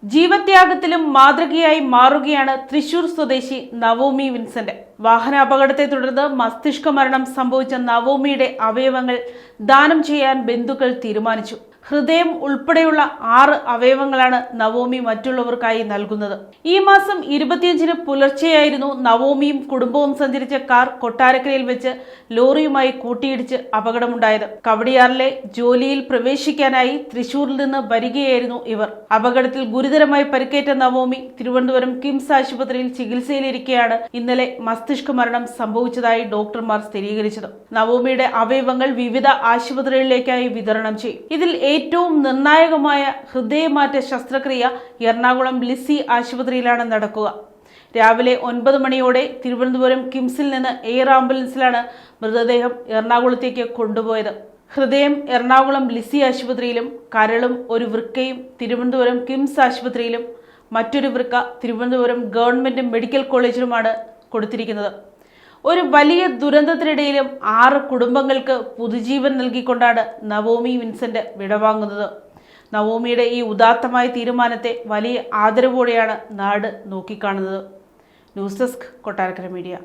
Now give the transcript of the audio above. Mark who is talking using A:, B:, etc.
A: ജീവത്യാഗത്തിലും മാതൃകയായി മാറുകയാണ് തൃശൂർ സ്വദേശി നവോമി വിൻസെന്റ്. വാഹനാപകടത്തെ തുടർന്ന് മസ്തിഷ്ക മരണം സംഭവിച്ച നവോമിയുടെ അവയവങ്ങൾ ദാനം ചെയ്യാൻ ബന്ധുക്കൾ തീരുമാനിച്ചു. ഹൃദയം ഉൾപ്പെടെയുള്ള 6 അവയവങ്ങളാണ് നവോമി മറ്റുള്ളവർക്കായി നൽകുന്നത്. ഈ മാസം 25-ന് പുലർച്ചെയായിരുന്നു നവോമിയും കുടുംബവും സഞ്ചരിച്ച കാർ കൊട്ടാരക്കരയിൽ വെച്ച് ലോറിയുമായി കൂട്ടിയിടിച്ച് അപകടമുണ്ടായത്. കവടിയാറിലെ ജോലിയിൽ പ്രവേശിക്കാനായി തൃശൂരിൽ നിന്ന് വരികയായിരുന്നു ഇവർ. അപകടത്തിൽ ഗുരുതരമായി പരിക്കേറ്റ നവോമി തിരുവനന്തപുരം കിംസ് ആശുപത്രിയിൽ ചികിത്സയിലിരിക്കെയാണ് ഇന്നലെ മസ്തിഷ്ക മരണം സംഭവിച്ചതായി ഡോക്ടർമാർ സ്ഥിരീകരിച്ചത്. നവോമിയുടെ അവയവങ്ങൾ വിവിധ ആശുപത്രികളിലേക്കായി വിതരണം ചെയ്യും. ഇതിൽ ഏറ്റവും നിർണായകമായ ഹൃദയമാറ്റ ശസ്ത്രക്രിയ എറണാകുളം ലിസി ആശുപത്രിയിലാണ് നടക്കുക. രാവിലെ 9 മണിയോടെ തിരുവനന്തപുരം കിംസിൽ നിന്ന് എയർ ആംബുലൻസിലാണ് മൃതദേഹം എറണാകുളത്തേക്ക് കൊണ്ടുപോയത്. ഹൃദയം എറണാകുളം ലിസി ആശുപത്രിയിലും കരളും ഒരു വൃക്കയും തിരുവനന്തപുരം കിംസ് ആശുപത്രിയിലും മറ്റൊരു വൃക്ക തിരുവനന്തപുരം ഗവൺമെന്റ് മെഡിക്കൽ കോളേജിലുമാണ് കൊടുത്തിരിക്കുന്നത്. ഒരു വലിയ ദുരന്തത്തിനിടയിലും 6 കുടുംബങ്ങൾക്ക് പുതുജീവൻ നൽകിക്കൊണ്ടാണ് നവോമി വിൻസെന്റ് വിടവാങ്ങുന്നത്. നവോമിയുടെ ഈ ഉദാത്തമായ തീരുമാനത്തെ വലിയ ആദരവോടെയാണ് നാട് നോക്കിക്കാണുന്നത്. News desk, Kottarakkara media.